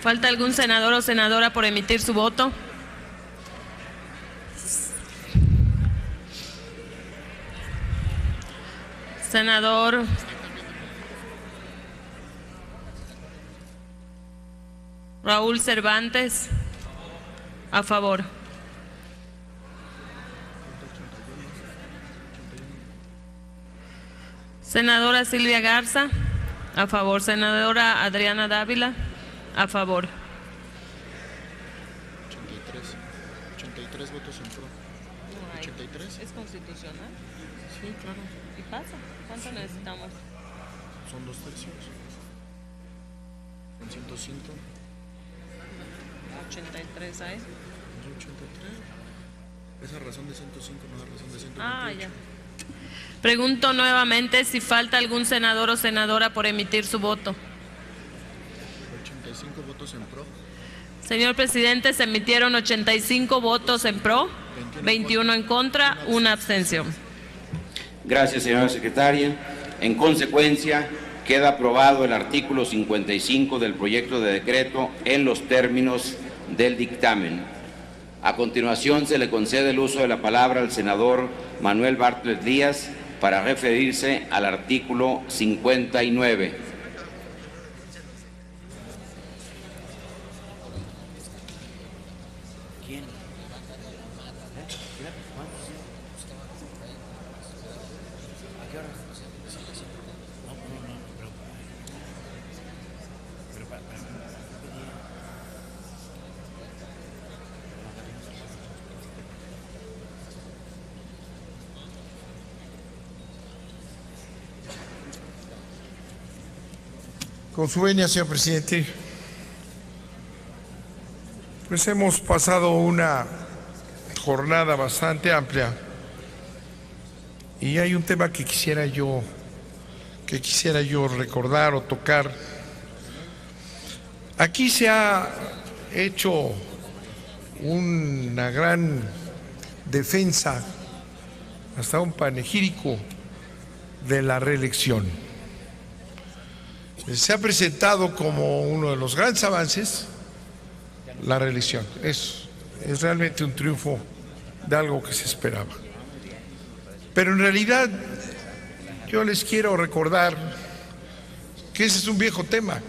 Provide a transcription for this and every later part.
¿Falta algún senador o senadora por emitir su voto? Senador Raúl Cervantes, a favor. Senadora Silvia Garza, a favor. Senadora Adriana Dávila, a favor. 83 votos en pro. 83. ¿Es constitucional? Sí, claro. ¿Y pasa? ¿Cuánto necesitamos? Son 2 tercios. En 105. 83 hay. 83. Esa razón de 105 no es razón de 128. Ah, ya. Pregunto nuevamente si falta algún senador o senadora por emitir su voto. 85 votos en pro. Señor presidente, se emitieron 85 votos en pro, 21 en contra, una abstención. Gracias, señora secretaria. En consecuencia, queda aprobado el artículo 55 del proyecto de decreto en los términos del dictamen. A continuación, se le concede el uso de la palabra al senador Manuel Bartlett Díaz para referirse al artículo 59. Con su venia, señor presidente, pues hemos pasado una jornada bastante amplia y hay un tema que quisiera yo recordar o tocar. Aquí se ha hecho una gran defensa, hasta un panegírico de la reelección. Se ha presentado como uno de los grandes avances la reelección. Es realmente un triunfo de algo que se esperaba. Pero en realidad yo les quiero recordar que ese es un viejo tema.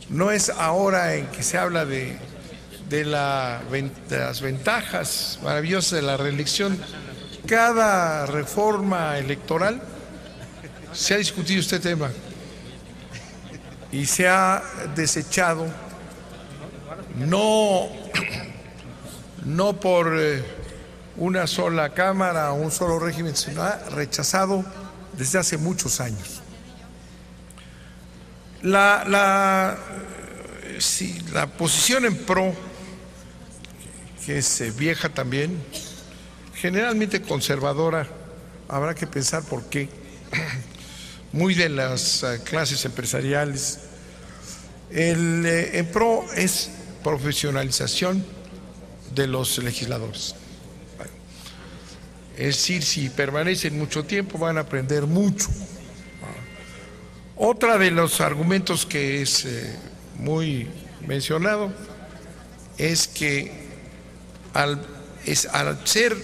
No es ahora en que se habla de las ventajas maravillosas de la reelección. Cada reforma electoral se ha discutido este tema y se ha desechado, no por una sola Cámara o un solo régimen, sino ha rechazado desde hace muchos años. La posición en pro, que es vieja también, generalmente conservadora, habrá que pensar por qué, muy de las clases empresariales. En pro es profesionalización de los legisladores. Es decir, si permanecen mucho tiempo van a aprender mucho. Otra de los argumentos que es muy mencionado es que al ser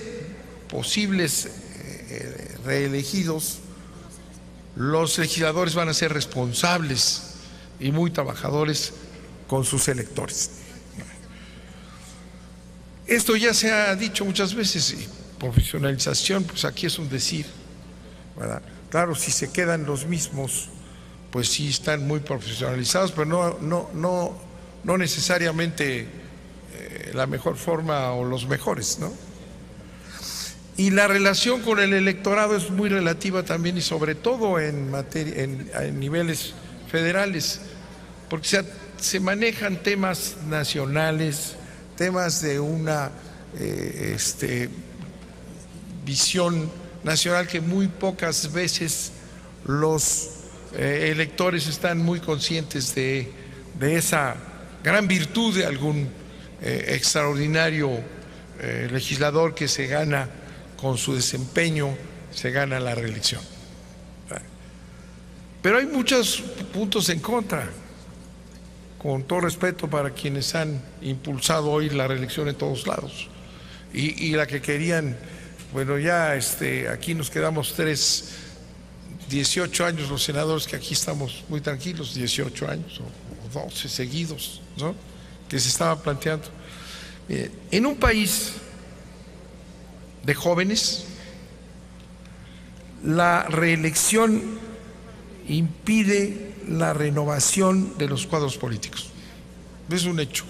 posibles reelegidos, los legisladores van a ser responsables y muy trabajadores con sus electores. Esto ya se ha dicho muchas veces, y profesionalización, pues aquí es un decir, ¿verdad? Claro, si se quedan los mismos, pues sí están muy profesionalizados, pero no necesariamente la mejor forma o los mejores, ¿no? Y la relación con el electorado es muy relativa también, y sobre todo en niveles federales, porque se manejan temas nacionales, temas de una visión nacional que muy pocas veces los electores están muy conscientes de esa gran virtud de algún extraordinario legislador que se gana con su desempeño, se gana la reelección. Pero hay muchos puntos en contra. con todo respeto para quienes han impulsado hoy la reelección en todos lados y la que querían, bueno, ya aquí nos quedamos 18 años los senadores que aquí estamos muy tranquilos, 18 años o 12 seguidos, ¿no?, que se estaba planteando. En un país de jóvenes, la reelección impide la renovación de los cuadros políticos. Es un hecho.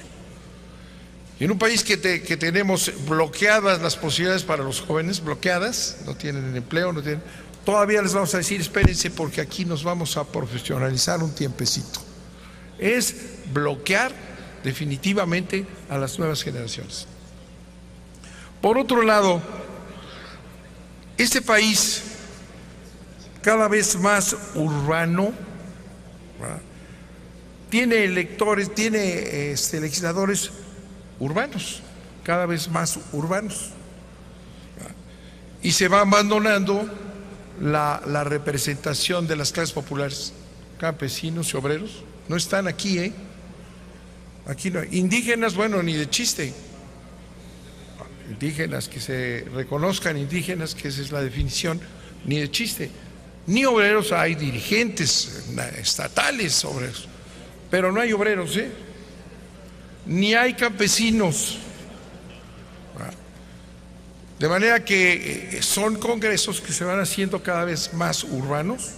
En un país que tenemos bloqueadas las posibilidades para los jóvenes, bloqueadas, no tienen empleo, todavía les vamos a decir, espérense porque aquí nos vamos a profesionalizar un tiempecito. Es bloquear definitivamente a las nuevas generaciones. Por otro lado, este país cada vez más urbano, ¿verdad?, tiene electores, tiene legisladores urbanos, cada vez más urbanos, ¿verdad?, y se va abandonando la representación de las clases populares, campesinos y obreros. No están aquí, aquí no. Indígenas, bueno, ni de chiste. Indígenas, que se reconozcan indígenas, que esa es la definición, ni de chiste. Ni obreros, hay dirigentes estatales obreros, pero no hay obreros, ni hay campesinos. De manera que son congresos que se van haciendo cada vez más urbanos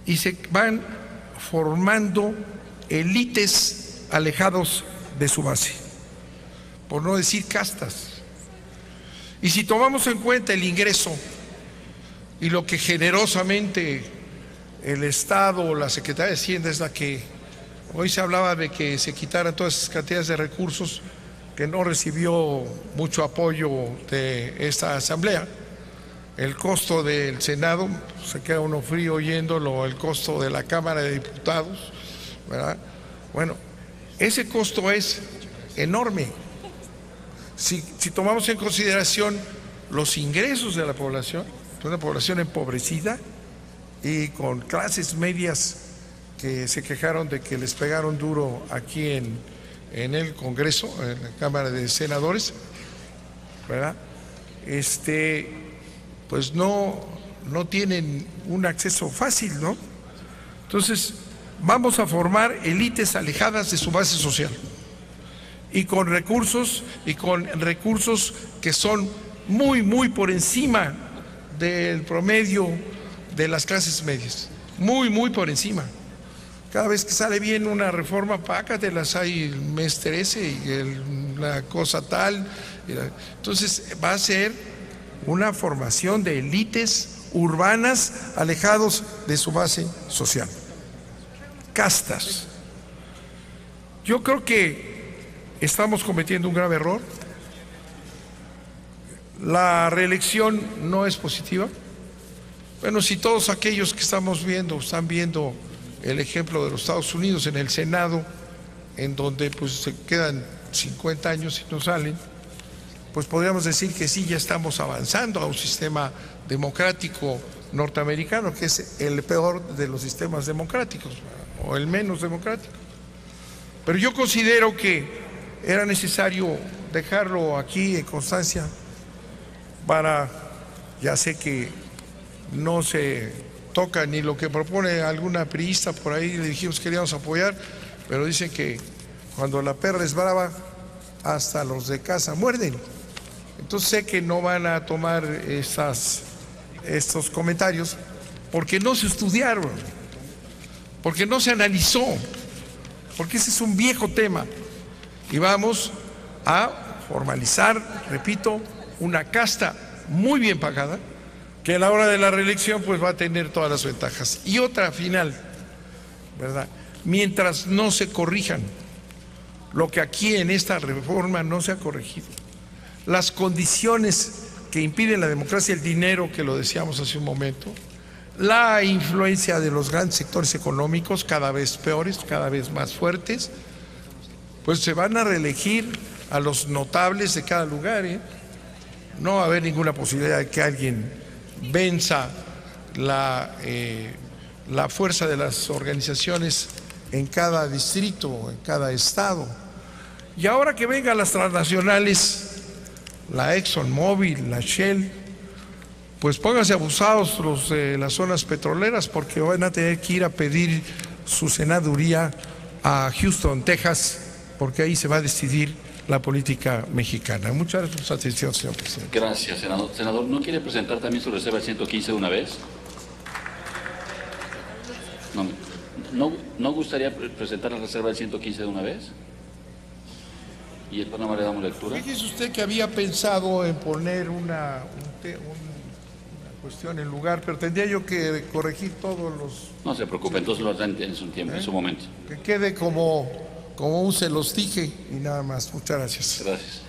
y se van formando élites alejados de su base, por no decir castas. Y si tomamos en cuenta el ingreso y lo que generosamente el Estado o la Secretaría de Hacienda es la que hoy se hablaba de que se quitaran todas esas cantidades de recursos, que no recibió mucho apoyo de esta asamblea, el costo del Senado, se queda uno frío oyéndolo, el costo de la Cámara de Diputados, ¿verdad? Bueno, ese costo es enorme. Si tomamos en consideración los ingresos de la población, una población empobrecida y con clases medias que se quejaron de que les pegaron duro aquí en el Congreso, en la Cámara de Senadores, ¿verdad? Pues no tienen un acceso fácil, ¿no? Entonces, vamos a formar élites alejadas de su base social y con recursos que son muy por encima del promedio de las clases medias, muy por encima. Cada vez que sale bien una reforma, pácatelas, hay el mes 13 y la cosa tal. Entonces va a ser una formación de élites urbanas alejados de su base social. Castas. Yo creo que estamos cometiendo un grave error. La reelección no es positiva. Bueno, si todos aquellos que están viendo el ejemplo de los Estados Unidos en el Senado, en donde pues se quedan 50 años y no salen, pues podríamos decir que sí, ya estamos avanzando a un sistema democrático norteamericano, que es el peor de los sistemas democráticos, o el menos democrático. Pero yo considero que era necesario dejarlo aquí en constancia para, ya sé que no se toca ni lo que propone alguna priista por ahí, le dijimos que queríamos apoyar, pero dicen que cuando la perra es brava, hasta los de casa muerden. Entonces sé que no van a tomar estos comentarios porque no se estudiaron, porque no se analizó, porque ese es un viejo tema. Y vamos a formalizar, repito, una casta muy bien pagada, que a la hora de la reelección pues va a tener todas las ventajas. Y otra final, ¿verdad? Mientras no se corrijan lo que aquí en esta reforma no se ha corregido, las condiciones que impiden la democracia, el dinero, que lo decíamos hace un momento, la influencia de los grandes sectores económicos cada vez peores, cada vez más fuertes, pues se van a reelegir a los notables de cada lugar, No va a haber ninguna posibilidad de que alguien venza la fuerza de las organizaciones en cada distrito, en cada estado. Y ahora que vengan las transnacionales, la ExxonMobil, la Shell, pues pónganse abusados los de las zonas petroleras, porque van a tener que ir a pedir su senaduría a Houston, Texas, porque ahí se va a decidir la política mexicana. Muchas gracias por su atención, señor presidente. Gracias, senador. Senador, ¿no quiere presentar también su reserva del 115 de una vez? ¿No gustaría presentar la reserva del 115 de una vez? ¿Y el programa le damos lectura? Fíjese usted que había pensado en poner una cuestión en lugar, pero tendría yo que corregir todos los... No se preocupe, entonces lo hará en su tiempo, en su momento. Que quede como un se los dije y nada más. Muchas gracias. Gracias.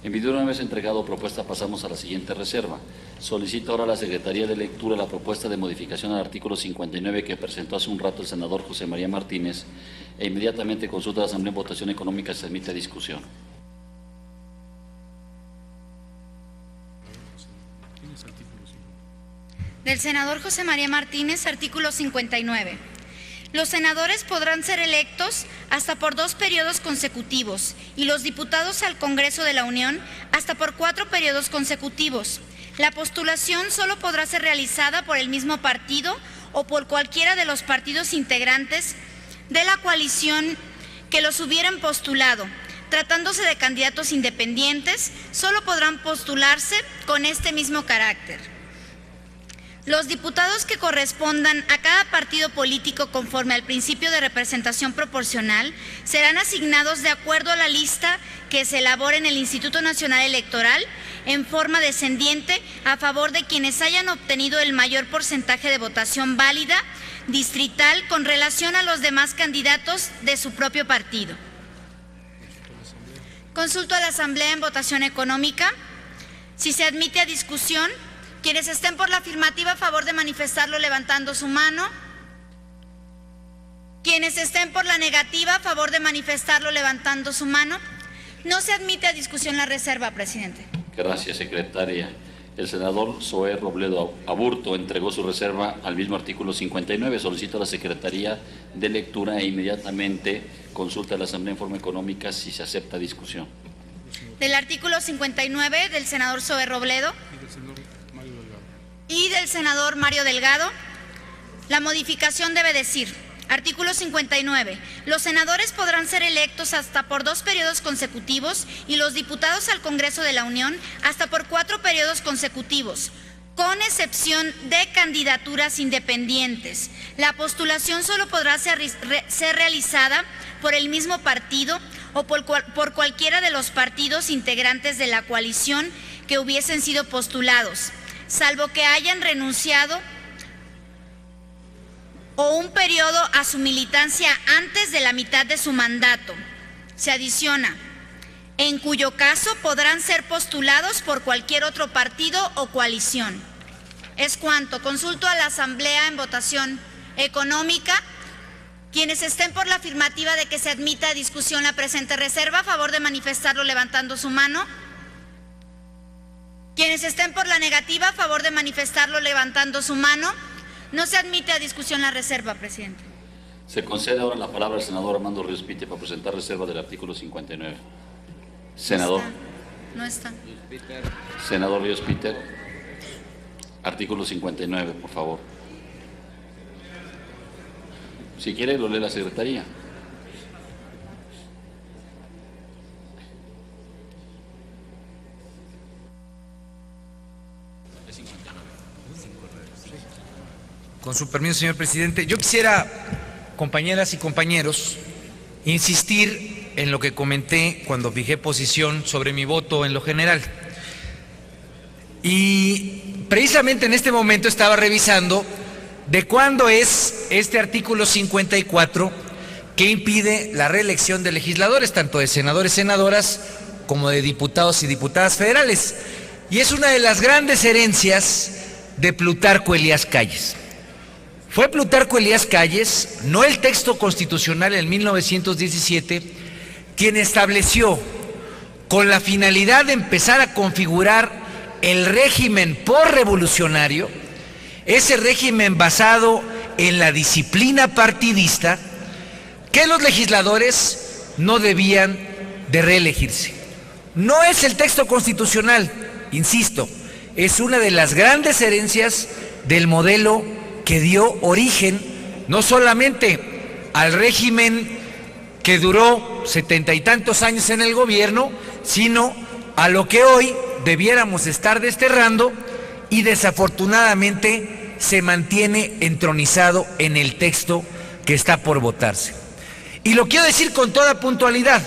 En virtud de una vez entregado propuesta, pasamos a la siguiente reserva. Solicito ahora a la Secretaría de Lectura la propuesta de modificación al artículo 59 que presentó hace un rato el senador José María Martínez e inmediatamente consulta a la Asamblea en votación económica y se admite a discusión. Del senador José María Martínez, artículo 59. Los senadores podrán ser electos hasta por 2 periodos consecutivos y los diputados al Congreso de la Unión hasta por 4 periodos consecutivos. La postulación solo podrá ser realizada por el mismo partido o por cualquiera de los partidos integrantes de la coalición que los hubieran postulado. Tratándose de candidatos independientes, solo podrán postularse con este mismo carácter. Los diputados que correspondan a cada partido político conforme al principio de representación proporcional serán asignados de acuerdo a la lista que se elabore en el Instituto Nacional Electoral en forma descendiente a favor de quienes hayan obtenido el mayor porcentaje de votación válida distrital con relación a los demás candidatos de su propio partido. Consulto a la Asamblea en votación económica. Si se admite a discusión, quienes estén por la afirmativa, a favor de manifestarlo levantando su mano. Quienes estén por la negativa, a favor de manifestarlo levantando su mano. No se admite a discusión la reserva, presidente. Gracias, secretaria. El senador Zoé Robledo Aburto entregó su reserva al mismo artículo 59. Solicito a la Secretaría de Lectura e inmediatamente consulta a la Asamblea en forma económica si se acepta discusión. Del artículo 59 del senador Zoé Robledo y del senador Mario Delgado, la modificación debe decir: artículo 59. Los senadores podrán ser electos hasta por 2 periodos consecutivos y los diputados al Congreso de la Unión hasta por 4 periodos consecutivos, con excepción de candidaturas independientes. La postulación solo podrá ser realizada por el mismo partido o por cualquiera de los partidos integrantes de la coalición que hubiesen sido postulados, salvo que hayan renunciado o un periodo a su militancia antes de la mitad de su mandato. Se adiciona: en cuyo caso podrán ser postulados por cualquier otro partido o coalición. Es cuanto. Consulto a la Asamblea en votación económica. Quienes estén por la afirmativa de que se admita a discusión la presente reserva, a favor de manifestarlo levantando su mano. Quienes estén por la negativa, a favor de manifestarlo levantando su mano. No se admite a discusión la reserva, presidente. Se concede ahora la palabra al senador Armando Ríos Peter para presentar reserva del artículo 59. Senador. No está. Senador Ríos Peter. Artículo 59, por favor. Si quiere, lo lee la Secretaría. Con su permiso, señor presidente, yo quisiera, compañeras y compañeros, insistir en lo que comenté cuando fijé posición sobre mi voto en lo general. Y precisamente en este momento estaba revisando de cuándo es este artículo 54 que impide la reelección de legisladores, tanto de senadores, senadoras, como de diputados y diputadas federales. Y es una de las grandes herencias de Plutarco Elías Calles. Fue Plutarco Elías Calles, no el texto constitucional en 1917, quien estableció, con la finalidad de empezar a configurar el régimen postrevolucionario, ese régimen basado en la disciplina partidista, que los legisladores no debían de reelegirse. No es el texto constitucional, insisto, es una de las grandes herencias del modelo que dio origen no solamente al régimen que duró 70 y tantos años en el gobierno, sino a lo que hoy debiéramos estar desterrando y desafortunadamente se mantiene entronizado en el texto que está por votarse. Y lo quiero decir con toda puntualidad,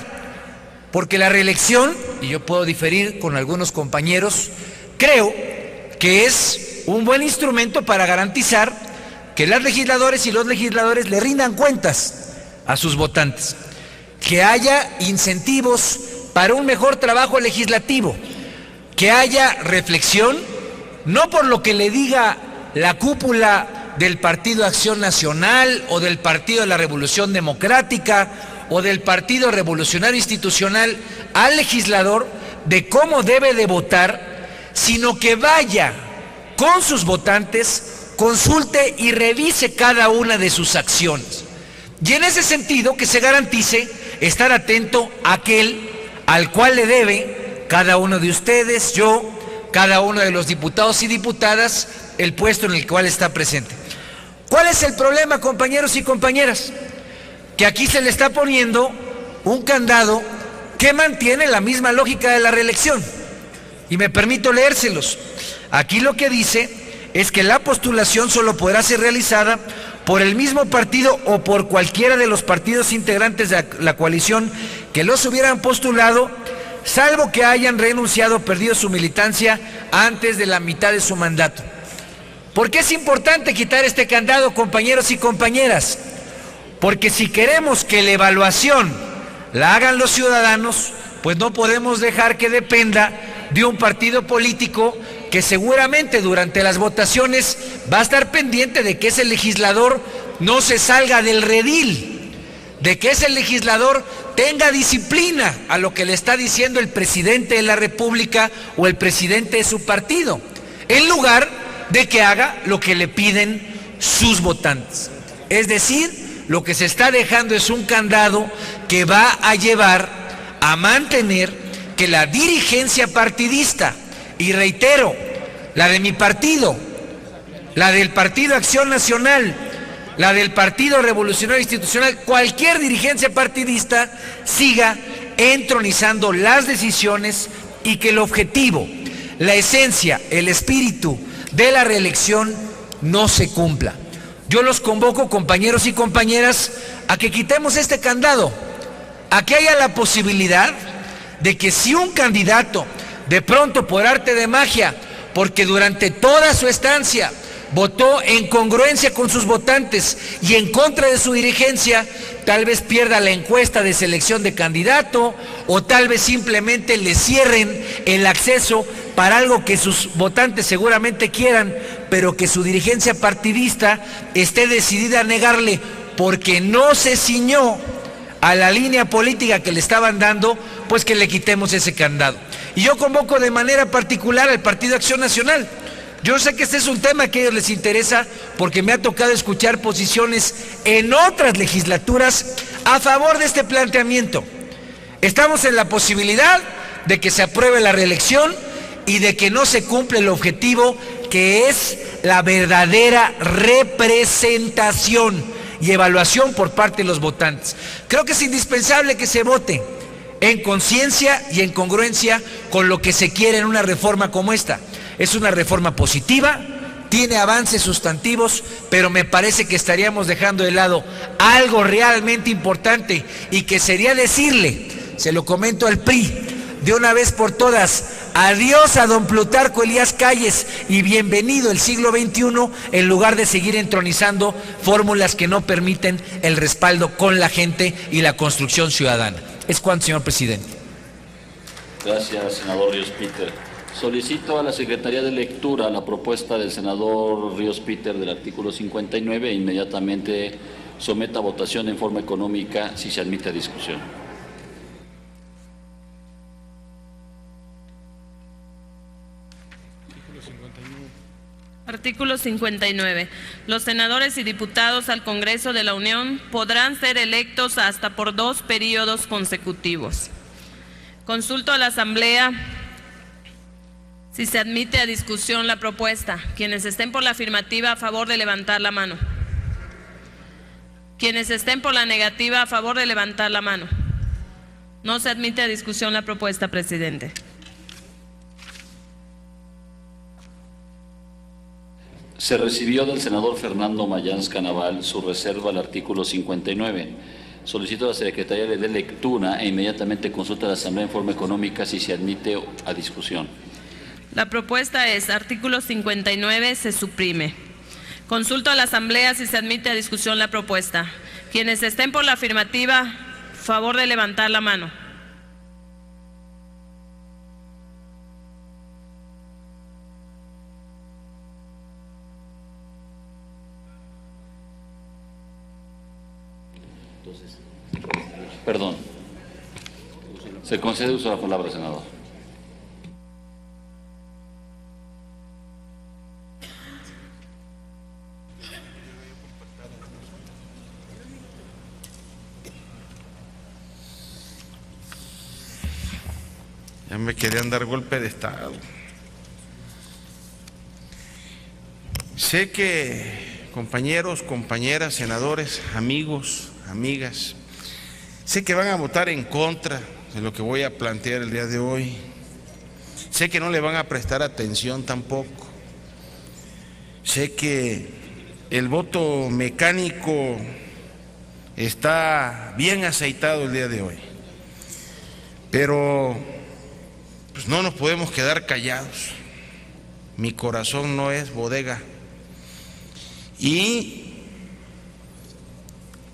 porque la reelección, y yo puedo diferir con algunos compañeros, creo que es un buen instrumento para garantizar que las legisladoras y los legisladores le rindan cuentas a sus votantes, que haya incentivos para un mejor trabajo legislativo, que haya reflexión, no por lo que le diga la cúpula del Partido Acción Nacional o del Partido de la Revolución Democrática o del Partido Revolucionario Institucional al legislador de cómo debe de votar, sino que vaya con sus votantes, consulte y revise cada una de sus acciones. Y en ese sentido que se garantice estar atento a aquel al cual le debe cada uno de ustedes, yo, cada uno de los diputados y diputadas, el puesto en el cual está presente. ¿Cuál es el problema, compañeros y compañeras? Que aquí se le está poniendo un candado que mantiene la misma lógica de la reelección. Y me permito leérselos. Aquí lo que dice es que la postulación solo podrá ser realizada por el mismo partido o por cualquiera de los partidos integrantes de la coalición que los hubieran postulado, salvo que hayan renunciado o perdido su militancia antes de la mitad de su mandato. ¿Por qué es importante quitar este candado, compañeros y compañeras? Porque si queremos que la evaluación la hagan los ciudadanos, pues no podemos dejar que dependa de un partido político que seguramente durante las votaciones va a estar pendiente de que ese legislador no se salga del redil, de que ese legislador tenga disciplina a lo que le está diciendo el presidente de la República o el presidente de su partido, en lugar de que haga lo que le piden sus votantes. Es decir, lo que se está dejando es un candado que va a llevar a mantener que la dirigencia partidista, y reitero, la de mi partido, la del Partido Acción Nacional, la del Partido Revolucionario Institucional, cualquier dirigencia partidista siga entronizando las decisiones y que el objetivo, la esencia, el espíritu de la reelección no se cumpla. Yo los convoco, compañeros y compañeras, a que quitemos este candado, a que haya la posibilidad de que si un candidato, de pronto por arte de magia, porque durante toda su estancia votó en congruencia con sus votantes y en contra de su dirigencia, tal vez pierda la encuesta de selección de candidato o tal vez simplemente le cierren el acceso para algo que sus votantes seguramente quieran, pero que su dirigencia partidista esté decidida a negarle porque no se ciñó a la línea política que le estaban dando, pues que le quitemos ese candado. Y yo convoco de manera particular al Partido Acción Nacional. Yo sé que este es un tema que a ellos les interesa porque me ha tocado escuchar posiciones en otras legislaturas a favor de este planteamiento. Estamos en la posibilidad de que se apruebe la reelección y de que no se cumple el objetivo que es la verdadera representación y evaluación por parte de los votantes. Creo que es indispensable que se vote en conciencia y en congruencia con lo que se quiere en una reforma como esta. Es una reforma positiva, tiene avances sustantivos, pero me parece que estaríamos dejando de lado algo realmente importante y que sería decirle, se lo comento al PRI, de una vez por todas, adiós a don Plutarco Elías Calles y bienvenido el siglo XXI, en lugar de seguir entronizando fórmulas que no permiten el respaldo con la gente y la construcción ciudadana. Es cuanto, señor presidente. Gracias, senador Ríos Peter. Solicito a la Secretaría de Lectura la propuesta del senador Ríos Peter del artículo 59 e inmediatamente someta a votación en forma económica si se admite a discusión. Artículo 59. Artículo 59. Los senadores y diputados al Congreso de la Unión podrán ser electos hasta por 2 periodos consecutivos. Consulto a la Asamblea si se admite a discusión la propuesta. Quienes estén por la afirmativa, a favor de levantar la mano. Quienes estén por la negativa, a favor de levantar la mano. No se admite a discusión la propuesta, presidente. Se recibió del senador Fernando Mayans Canaval su reserva al artículo 59. Solicito a la Secretaría le dé lectura e inmediatamente consulta a la Asamblea en forma económica si se admite a discusión. La propuesta es: artículo 59 se suprime. Consulto a la Asamblea si se admite a discusión la propuesta. Quienes estén por la afirmativa, favor de levantar la mano. Perdón. Se concede uso de la palabra, senador. Ya me querían dar golpe de Estado. Sé que compañeros, compañeras, senadores, amigos, amigas, sé que van a votar en contra de lo que voy a plantear el día de hoy. Sé que no le van a prestar atención tampoco. Sé que el voto mecánico está bien aceitado el día de hoy. Pero pues no nos podemos quedar callados. Mi corazón no es bodega. Y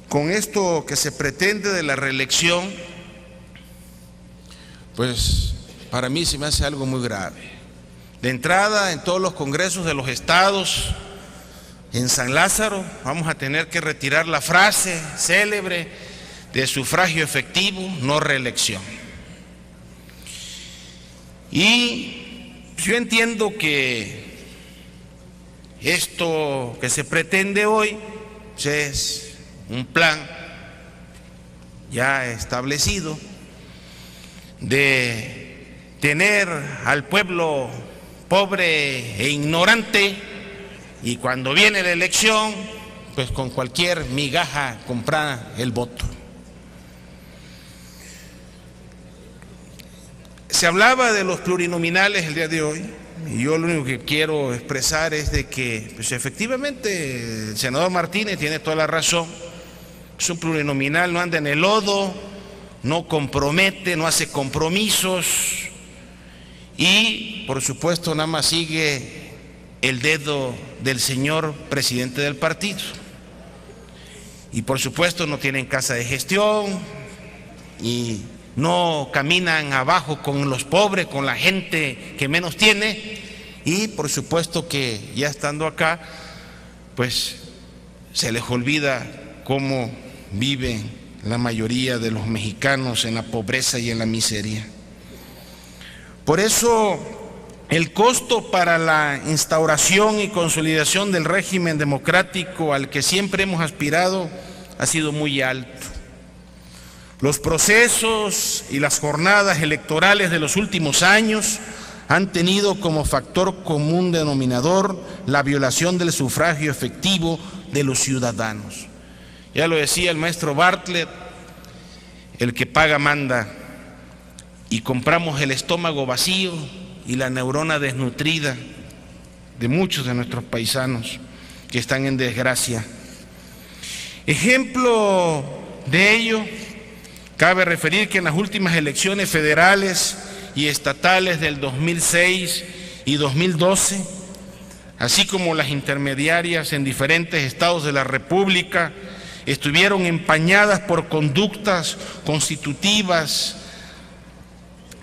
con esto que se pretende de la reelección, pues para mí se me hace algo muy grave. De entrada, en todos los congresos de los estados, en San Lázaro, vamos a tener que retirar la frase célebre de sufragio efectivo, no reelección. Y yo entiendo que esto que se pretende hoy pues es un plan ya establecido de tener al pueblo pobre e ignorante, y cuando viene la elección, pues con cualquier migaja comprar el voto. Se hablaba de los plurinominales el día de hoy, y yo lo único que quiero expresar es de que pues efectivamente el senador Martínez tiene toda la razón. Es un plurinominal, no anda en el lodo, no compromete, no hace compromisos y por supuesto nada más sigue el dedo del señor presidente del partido. Y por supuesto no tienen casa de gestión y no caminan abajo con los pobres, con la gente que menos tiene, y por supuesto que ya estando acá, pues se les olvida cómo viven la mayoría de los mexicanos en la pobreza y en la miseria. Por eso el costo para la instauración y consolidación del régimen democrático al que siempre hemos aspirado ha sido muy alto. Los procesos y las jornadas electorales de los últimos años han tenido como factor común denominador la violación del sufragio efectivo de los ciudadanos. Ya lo decía el maestro Bartlett, el que paga manda, y compramos el estómago vacío y la neurona desnutrida de muchos de nuestros paisanos que están en desgracia. Ejemplo de ello, cabe referir que en las últimas elecciones federales y estatales del 2006 y 2012, así como las intermediarias en diferentes estados de la República, estuvieron empañadas por conductas constitutivas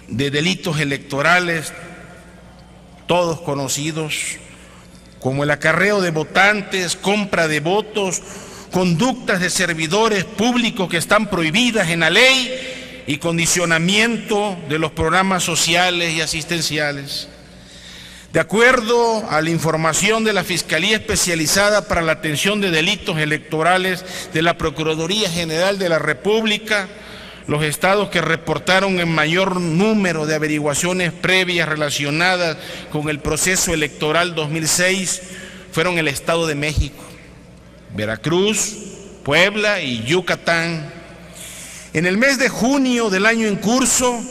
de delitos electorales, todos conocidos, como el acarreo de votantes, compra de votos, conductas de servidores públicos que están prohibidas en la ley y condicionamiento de los programas sociales y asistenciales. De acuerdo a la información de la Fiscalía Especializada para la Atención de Delitos Electorales de la Procuraduría General de la República, los estados que reportaron el mayor número de averiguaciones previas relacionadas con el proceso electoral 2006 fueron el Estado de México, Veracruz, Puebla y Yucatán. En el mes de junio del año en curso,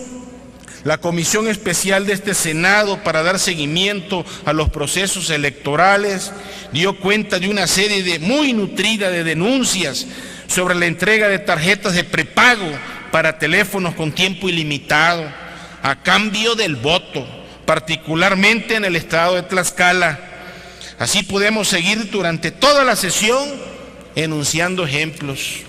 la Comisión Especial de este Senado para dar seguimiento a los procesos electorales dio cuenta de una serie muy nutrida de denuncias sobre la entrega de tarjetas de prepago para teléfonos con tiempo ilimitado a cambio del voto, particularmente en el estado de Tlaxcala. Así podemos seguir durante toda la sesión enunciando ejemplos.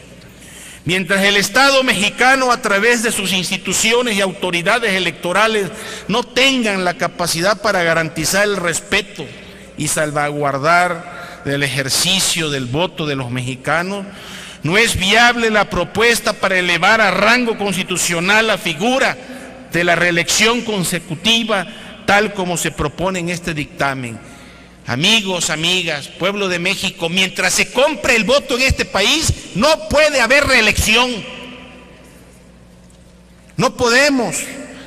Mientras el Estado mexicano, a través de sus instituciones y autoridades electorales, no tengan la capacidad para garantizar el respeto y salvaguardar el ejercicio del voto de los mexicanos, no es viable la propuesta para elevar a rango constitucional la figura de la reelección consecutiva, tal como se propone en este dictamen. Amigos, amigas, pueblo de México, mientras se compre el voto en este país, no puede haber reelección. No podemos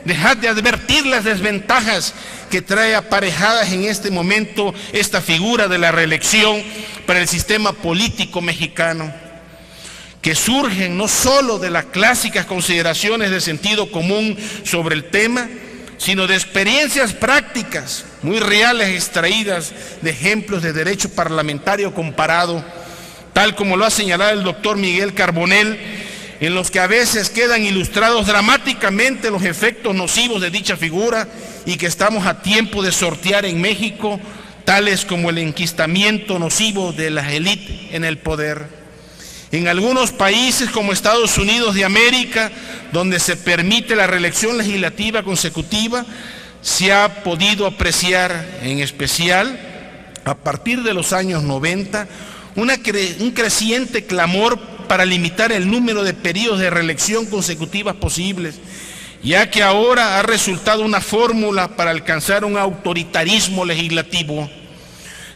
dejar de advertir las desventajas que trae aparejadas en este momento esta figura de la reelección para el sistema político mexicano, que surgen no solo de las clásicas consideraciones de sentido común sobre el tema, sino de experiencias prácticas muy reales extraídas de ejemplos de derecho parlamentario comparado, tal como lo ha señalado el doctor Miguel Carbonell, en los que a veces quedan ilustrados dramáticamente los efectos nocivos de dicha figura y que estamos a tiempo de sortear en México, tales como el enquistamiento nocivo de las élites en el poder. En algunos países como Estados Unidos de América, donde se permite la reelección legislativa consecutiva, se ha podido apreciar, en especial a partir de los años 90, un creciente clamor para limitar el número de periodos de reelección consecutivas posibles, ya que ahora ha resultado una fórmula para alcanzar un autoritarismo legislativo.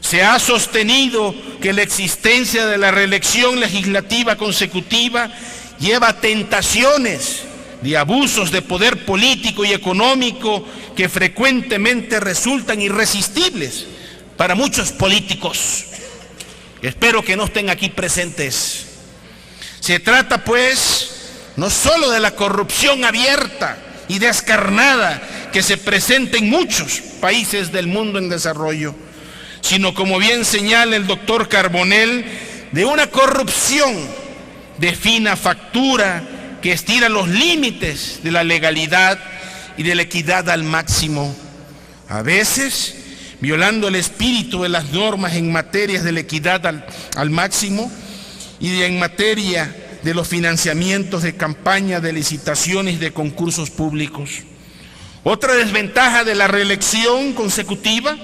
Se ha sostenido que la existencia de la reelección legislativa consecutiva lleva a tentaciones de abusos de poder político y económico que frecuentemente resultan irresistibles para muchos políticos. Espero que no estén aquí presentes. Se trata, pues, no solo de la corrupción abierta y descarnada que se presenta en muchos países del mundo en desarrollo, sino, como bien señala el doctor Carbonell, de una corrupción de fina factura que estira los límites de la legalidad y de la equidad al máximo, a veces violando el espíritu de las normas en materias de la equidad al máximo y en materia de los financiamientos de campaña, de licitaciones, de concursos públicos. Otra desventaja de la reelección consecutiva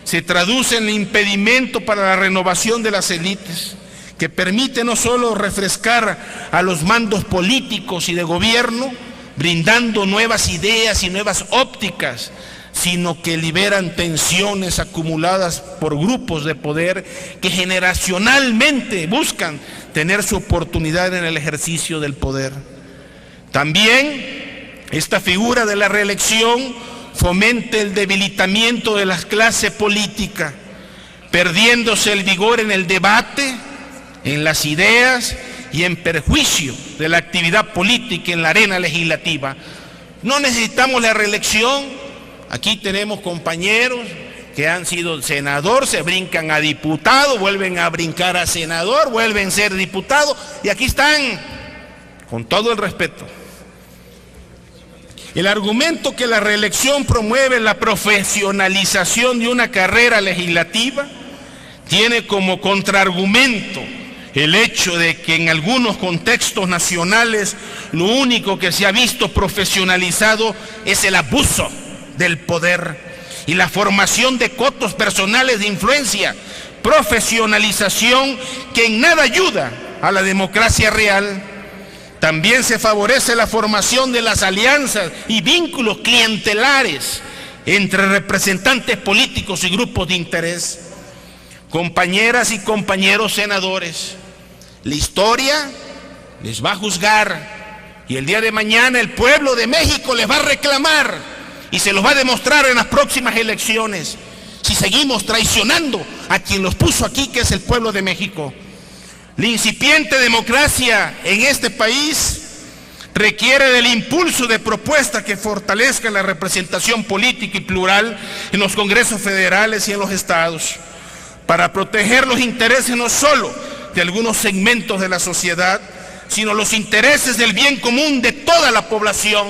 se traduce en el impedimento para la renovación de las élites, que permite no solo refrescar a los mandos políticos y de gobierno, brindando nuevas ideas y nuevas ópticas, sino que liberan tensiones acumuladas por grupos de poder que generacionalmente buscan tener su oportunidad en el ejercicio del poder. También esta figura de la reelección fomenta el debilitamiento de la clase política, perdiéndose el vigor en el debate, en las ideas y en perjuicio de la actividad política en la arena legislativa. No necesitamos la reelección. Aquí tenemos compañeros que han sido senador, se brincan a diputado, vuelven a brincar a senador, vuelven a ser diputado y aquí están, con todo el respeto. El argumento que la reelección promueve la profesionalización de una carrera legislativa tiene como contraargumento el hecho de que en algunos contextos nacionales lo único que se ha visto profesionalizado es el abuso del poder y la formación de cotos personales de influencia, profesionalización que en nada ayuda a la democracia real. También se favorece la formación de las alianzas y vínculos clientelares entre representantes políticos y grupos de interés. Compañeras y compañeros senadores, la historia les va a juzgar y el día de mañana el pueblo de México les va a reclamar y se los va a demostrar en las próximas elecciones si seguimos traicionando a quien los puso aquí, que es el pueblo de México. La incipiente democracia en este país requiere del impulso de propuestas que fortalezcan la representación política y plural en los congresos federales y en los estados, para proteger los intereses no solo de algunos segmentos de la sociedad, sino los intereses del bien común de toda la población.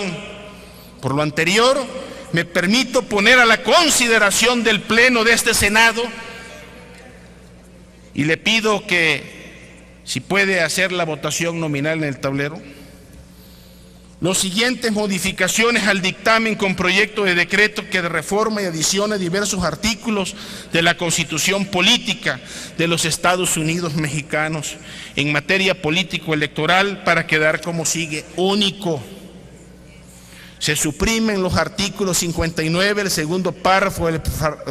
Por lo anterior, me permito poner a la consideración del Pleno de este Senado y le pido que, si puede hacer la votación nominal en el tablero, las siguientes modificaciones al dictamen con proyecto de decreto que reforma y adiciona diversos artículos de la Constitución Política de los Estados Unidos Mexicanos en materia político-electoral para quedar como sigue: único. Se suprimen los artículos 59, el segundo párrafo de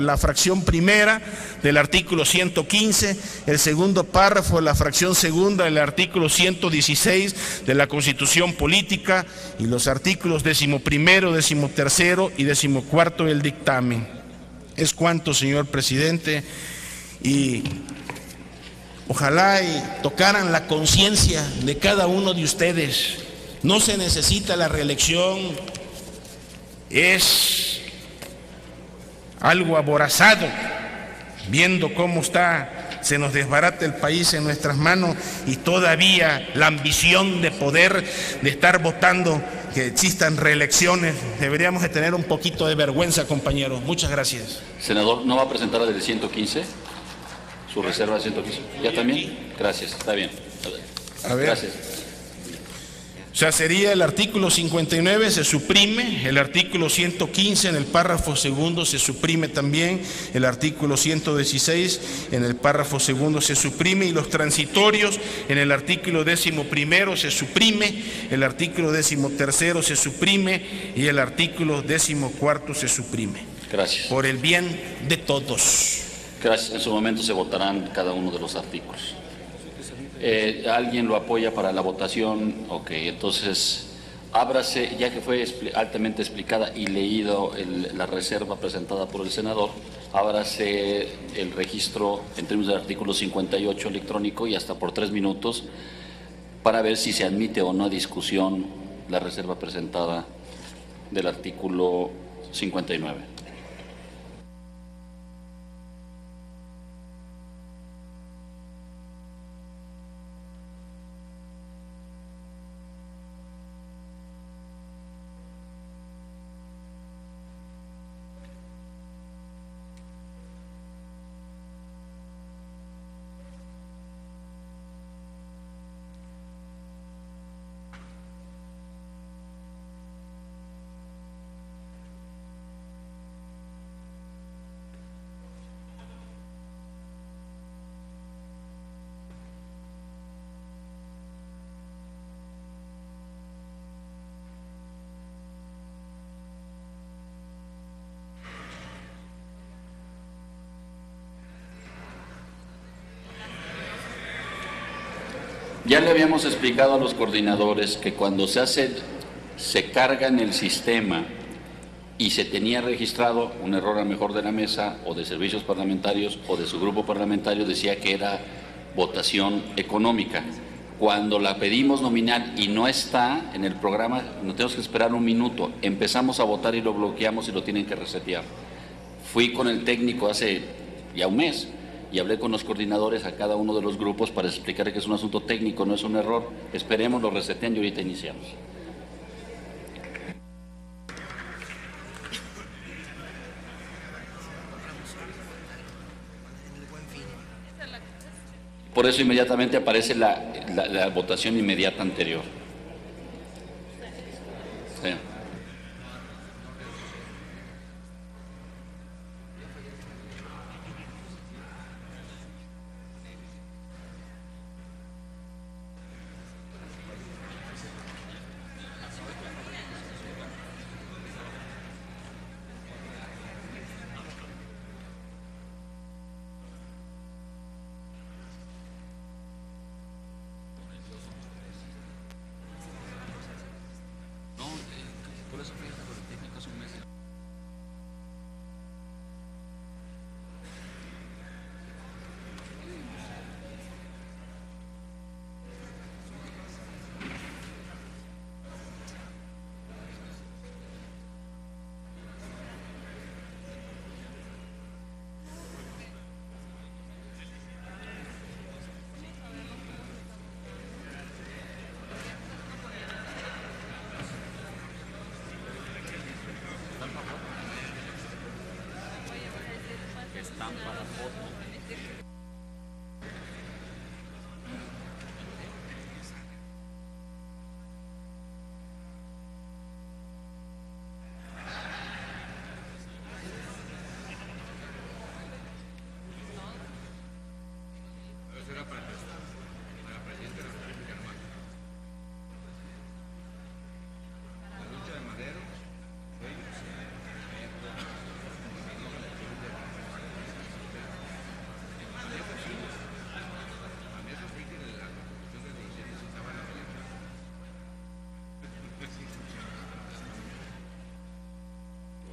la fracción primera del artículo 115, el segundo párrafo de la fracción segunda del artículo 116 de la Constitución Política y los artículos 11º, 13º y 14º del dictamen. Es cuanto, señor presidente, y ojalá y tocaran la conciencia de cada uno de ustedes. No se necesita la reelección. Es algo aborazado, viendo cómo se nos desbarata el país en nuestras manos y todavía la ambición de poder, de estar votando que existan reelecciones. Deberíamos de tener un poquito de vergüenza, compañeros. Muchas gracias. Senador, ¿no va a presentar la del 115? ¿Su reserva de 115? ¿Ya también? Gracias, está bien. A ver. Gracias. O sea, sería el artículo 59 se suprime, el artículo 115 en el párrafo segundo se suprime también, el artículo 116 en el párrafo segundo se suprime, y los transitorios en el artículo 11º se suprime, el artículo 13º se suprime y el artículo 14º se suprime. Gracias. Por el bien de todos. Gracias. En su momento se votarán cada uno de los artículos. ¿Alguien lo apoya para la votación? Ok, entonces ábrase, ya que fue altamente explicada y leído la reserva presentada por el senador, ábrase el registro en términos del artículo 58 electrónico y hasta por 3 minutos para ver si se admite o no a discusión la reserva presentada del artículo 59. Ya le habíamos explicado a los coordinadores que cuando se carga en el sistema y se tenía registrado un error a lo mejor de la mesa o de servicios parlamentarios o de su grupo parlamentario, decía que era votación económica. Cuando la pedimos nominal y no está en el programa, nos tenemos que esperar 1 minuto. Empezamos a votar y lo bloqueamos y lo tienen que resetear. Fui con el técnico hace ya 1 mes y hablé con los coordinadores a cada uno de los grupos para explicar que es un asunto técnico, no es un error. Esperemos, lo reseten y ahorita iniciamos. Por eso inmediatamente aparece la votación inmediata anterior. Sí.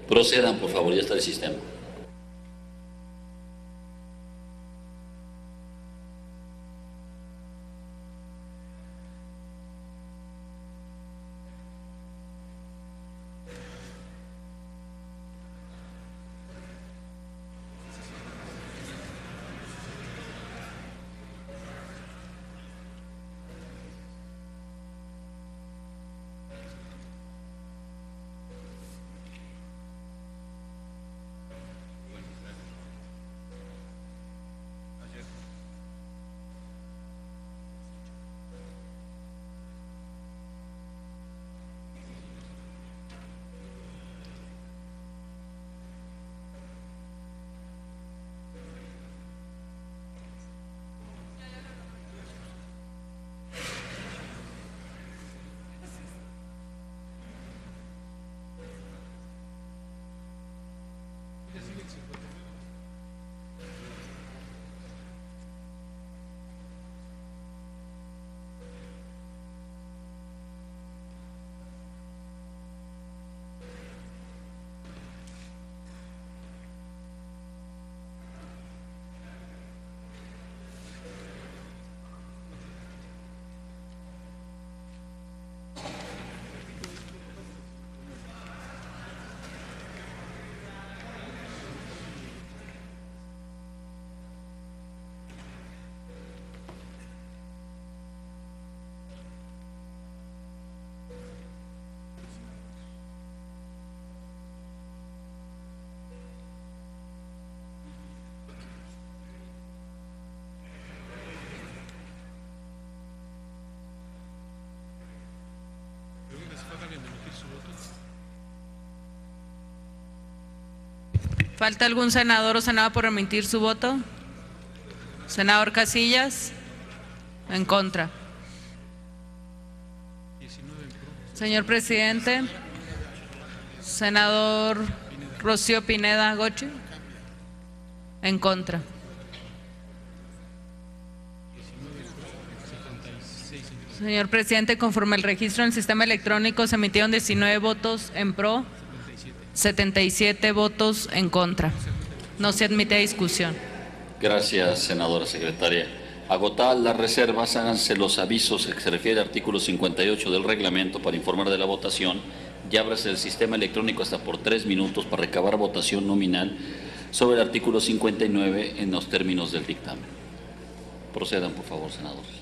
Procedan, por favor, ya está el sistema. ¿Falta algún senador o senadora por emitir su voto? Senador Casillas. En contra. Señor presidente. Senador Rocío Pineda Goche. En contra. Señor presidente, conforme el registro en el sistema electrónico se emitieron 19 votos en pro, 77 votos en contra. No se admite discusión. Gracias, senadora secretaria. Agotadas las reservas, háganse los avisos que se refiere al artículo 58 del reglamento para informar de la votación y ábrase el sistema electrónico hasta por 3 minutos para recabar votación nominal sobre el artículo 59 en los términos del dictamen. Procedan, por favor, senadores.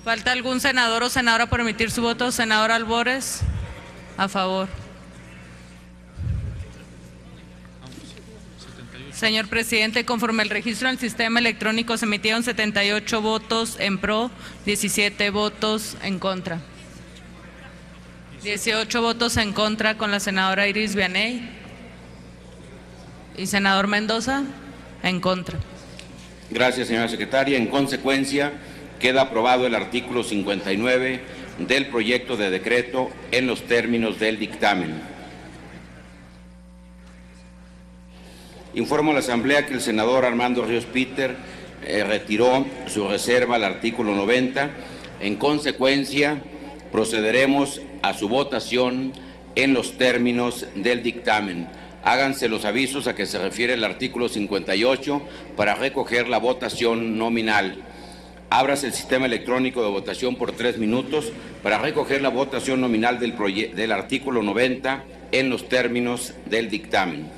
¿Falta algún senador o senadora por emitir su voto? Senador Albores, a favor. Señor presidente, conforme el registro en el sistema electrónico se emitieron 78 votos en pro, 17 votos en contra. 18 votos en contra con la senadora Iris Vianey. ¿Y senador Mendoza? En contra. Gracias, señora secretaria. En consecuencia, queda aprobado el artículo 59 del proyecto de decreto en los términos del dictamen. Informo a la Asamblea que el senador Armando Ríos Peter retiró su reserva al artículo 90. En consecuencia, procederemos a su votación en los términos del dictamen. Háganse los avisos a que se refiere el artículo 58 para recoger la votación nominal. Ábrase el sistema electrónico de votación por 3 minutos para recoger la votación nominal del artículo 90 en los términos del dictamen.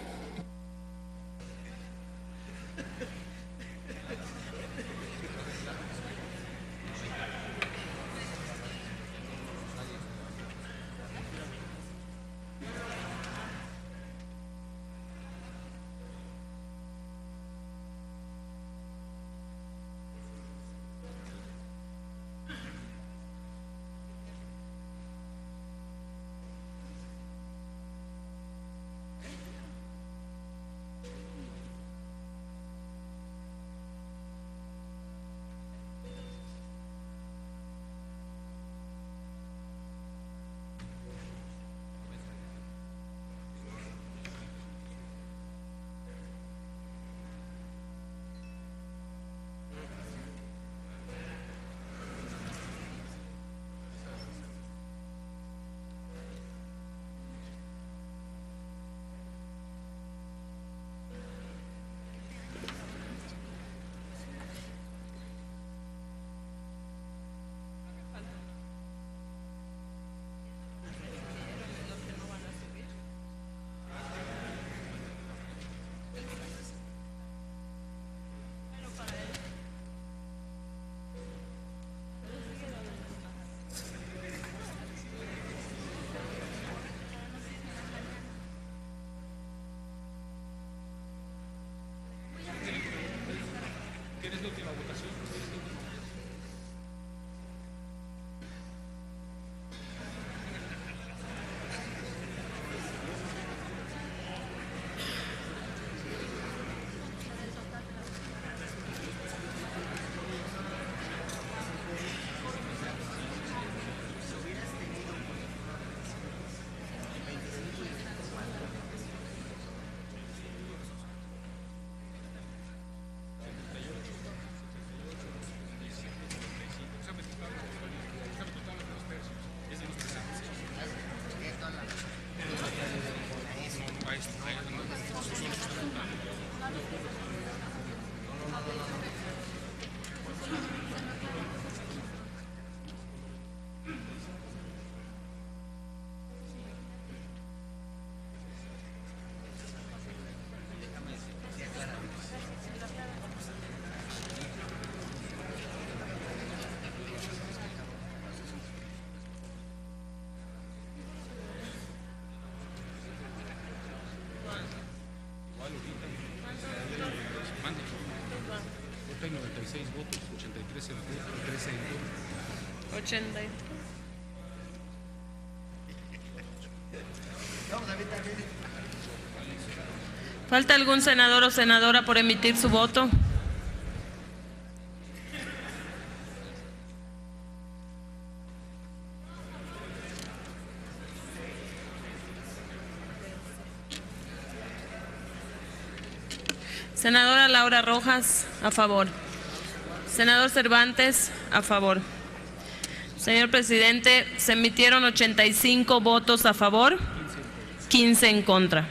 Hay 96 votos, 83 en contra, 13 en contra. 80. ¿Falta algún senador o senadora por emitir su voto? Senadora Laura Rojas, a favor. Senador Cervantes, a favor. Señor presidente, se emitieron 85 votos a favor, 15 en contra.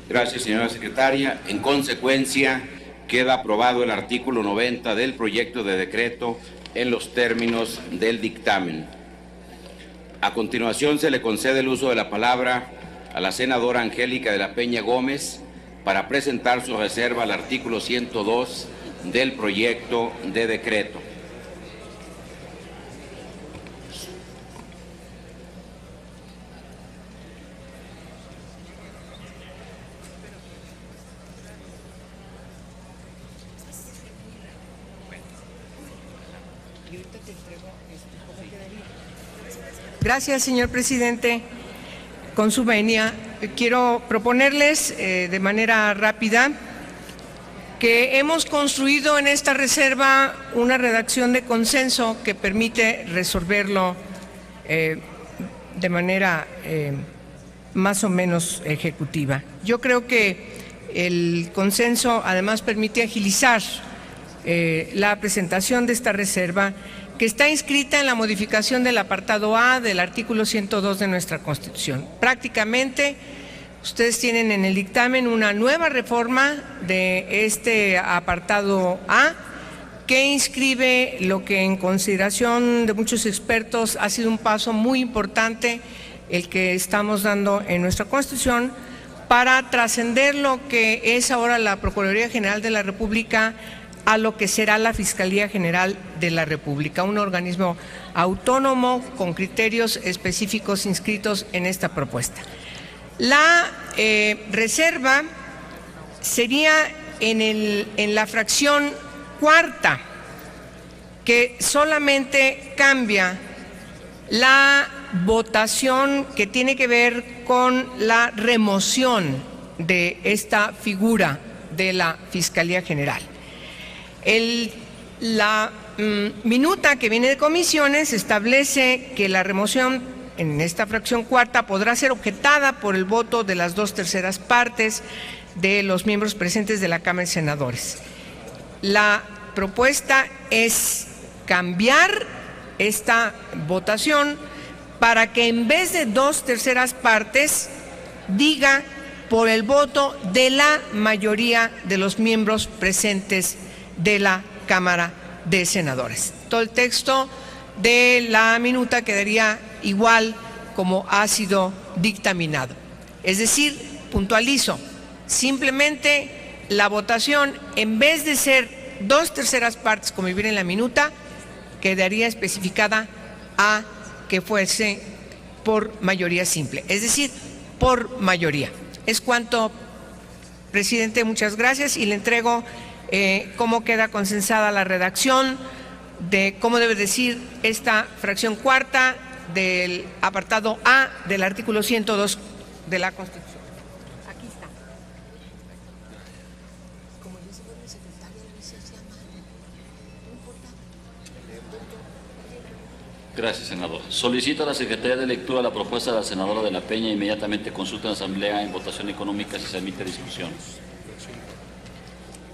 Gracias, señora secretaria. En consecuencia, queda aprobado el artículo 90 del proyecto de decreto en los términos del dictamen. A continuación, se le concede el uso de la palabra a la senadora Angélica de la Peña Gómez para presentar su reserva al artículo 102 del proyecto de decreto. Gracias, señor presidente. Con su venia, quiero proponerles de manera rápida que hemos construido en esta reserva una redacción de consenso que permite resolverlo de manera más o menos ejecutiva. Yo creo que el consenso además permite agilizar la presentación de esta reserva, que está inscrita en la modificación del apartado A del artículo 102 de nuestra Constitución. Prácticamente, ustedes tienen en el dictamen una nueva reforma de este apartado A que inscribe lo que en consideración de muchos expertos ha sido un paso muy importante el que estamos dando en nuestra Constitución para trascender lo que es ahora la Procuraduría General de la República a lo que será la Fiscalía General de la República, un organismo autónomo con criterios específicos inscritos en esta propuesta. La reserva sería en la fracción cuarta, que solamente cambia la votación que tiene que ver con la remoción de esta figura de la Fiscalía General. La minuta que viene de comisiones establece que la remoción en esta fracción cuarta podrá ser objetada por el voto de las 2/3 partes de los miembros presentes de la Cámara de Senadores. La propuesta es cambiar esta votación para que en vez de 2/3 partes diga por el voto de la mayoría de los miembros presentes de la Cámara de Senadores. Todo el texto de la minuta quedaría igual como ha sido dictaminado. Es decir, puntualizo, simplemente la votación, en vez de ser 2/3 partes como viene en la minuta, quedaría especificada a que fuese por mayoría simple, es decir, por mayoría. Es cuanto, presidente, muchas gracias, y le entrego cómo queda consensada la redacción de cómo debe decir esta fracción cuarta del apartado A del artículo 102 de la Constitución. Aquí está. Como dice la secretaria, Gracias, senador. Solicito a la Secretaría de Lectura la propuesta de la senadora de la Peña. Inmediatamente consulta en la Asamblea en votación económica si se admite discusión.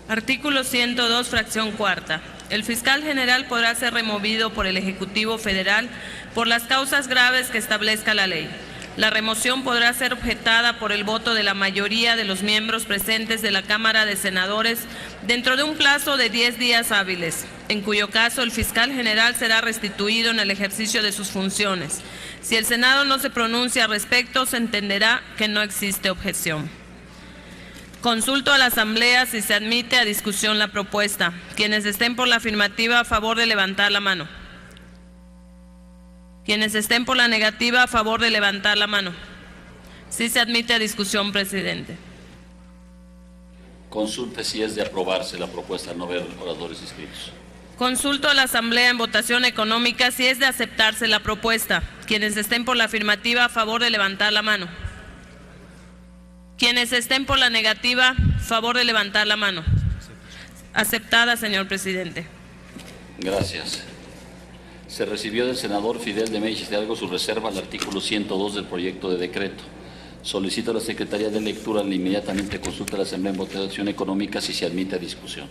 Artículo 102, fracción cuarta. El fiscal general podrá ser removido por el Ejecutivo Federal por las causas graves que establezca la ley. La remoción podrá ser objetada por el voto de la mayoría de los miembros presentes de la Cámara de Senadores dentro de un plazo de 10 días hábiles, en cuyo caso el fiscal general será restituido en el ejercicio de sus funciones. Si el Senado no se pronuncia al respecto, se entenderá que no existe objeción. Consulto a la Asamblea si se admite a discusión la propuesta. Quienes estén por la afirmativa, a favor de levantar la mano. Quienes estén por la negativa, a favor de levantar la mano. Sí se admite a discusión, presidente. Consulte si es de aprobarse la propuesta al no ver oradores inscritos. Consulto a la Asamblea en votación económica si es de aceptarse la propuesta. Quienes estén por la afirmativa, a favor de levantar la mano. Quienes estén por la negativa, a favor de levantar la mano. Aceptada, señor presidente. Gracias. Se recibió del senador Fidel de Méndez Hidalgo su reserva al artículo 102 del proyecto de decreto. Solicito a la Secretaría de Lectura inmediatamente consulta a la Asamblea en votación económica si se admite a discusión.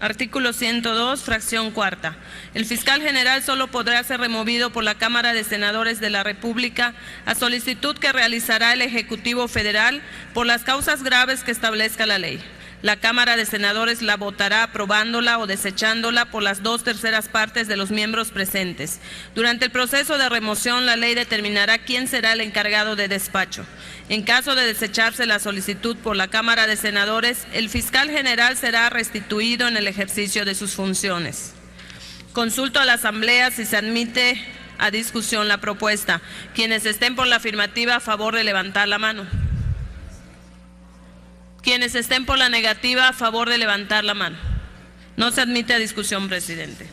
Artículo 102, fracción cuarta. El fiscal general solo podrá ser removido por la Cámara de Senadores de la República a solicitud que realizará el Ejecutivo Federal por las causas graves que establezca la ley. La Cámara de Senadores la votará aprobándola o desechándola por las 2/3 partes de los miembros presentes. Durante el proceso de remoción, la ley determinará quién será el encargado de despacho. En caso de desecharse la solicitud por la Cámara de Senadores, el fiscal general será restituido en el ejercicio de sus funciones. Consulto a la Asamblea si se admite a discusión la propuesta. Quienes estén por la afirmativa, a favor de levantar la mano. Quienes estén por la negativa, a favor de levantar la mano. No se admite a discusión, presidente.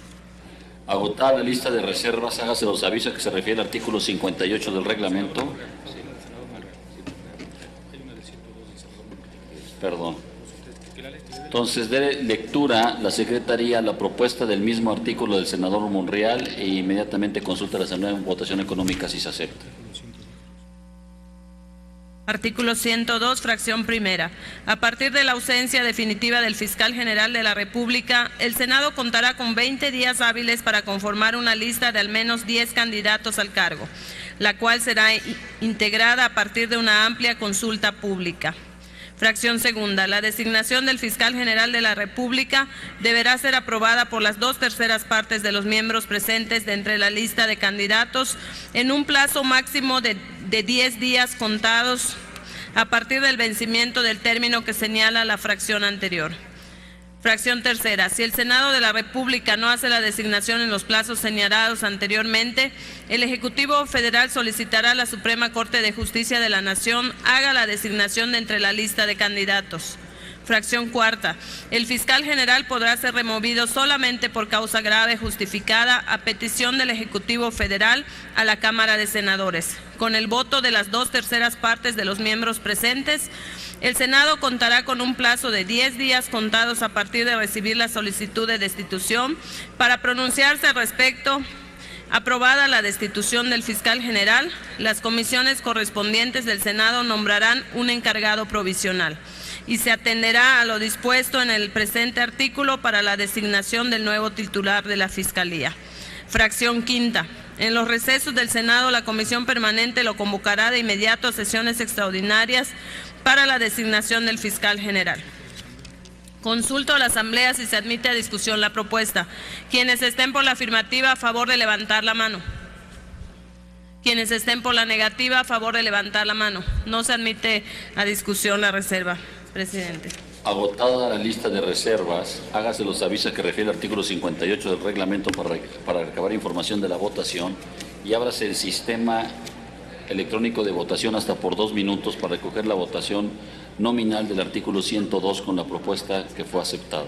Agotada la lista de reservas, hágase los avisos que se refiere al artículo 58 del reglamento. Perdón. Entonces, dé lectura la Secretaría a la propuesta del mismo artículo del senador Monreal e inmediatamente consulta a la Asamblea en votación económica si se acepta. Artículo 102, fracción primera. A partir de la ausencia definitiva del fiscal general de la República, el Senado contará con 20 días hábiles para conformar una lista de al menos 10 candidatos al cargo, la cual será integrada a partir de una amplia consulta pública. Fracción segunda. La designación del fiscal general de la República deberá ser aprobada por las 2/3 partes de los miembros presentes de entre la lista de candidatos en un plazo máximo de 10 días contados a partir del vencimiento del término que señala la fracción anterior. Fracción tercera. Si el Senado de la República no hace la designación en los plazos señalados anteriormente, el Ejecutivo Federal solicitará a la Suprema Corte de Justicia de la Nación haga la designación de entre la lista de candidatos. Fracción cuarta. El fiscal general podrá ser removido solamente por causa grave justificada a petición del Ejecutivo Federal a la Cámara de Senadores. Con el voto de las 2/3 partes de los miembros presentes, el Senado contará con un plazo de 10 días contados a partir de recibir la solicitud de destitución para pronunciarse al respecto. Aprobada la destitución del fiscal general, las comisiones correspondientes del Senado nombrarán un encargado provisional y se atenderá a lo dispuesto en el presente artículo para la designación del nuevo titular de la Fiscalía. Fracción quinta. En los recesos del Senado, la Comisión Permanente lo convocará de inmediato a sesiones extraordinarias para la designación del fiscal general. Consulto a la Asamblea si se admite a discusión la propuesta. Quienes estén por la afirmativa, a favor de levantar la mano. Quienes estén por la negativa, a favor de levantar la mano. No se admite a discusión la reserva, presidente. Agotada la lista de reservas, hágase los avisos que refiere al artículo 58 del reglamento para recabar información de la votación y ábrase el sistema electrónico de votación hasta por 2 minutos para recoger la votación nominal del artículo 102 con la propuesta que fue aceptada.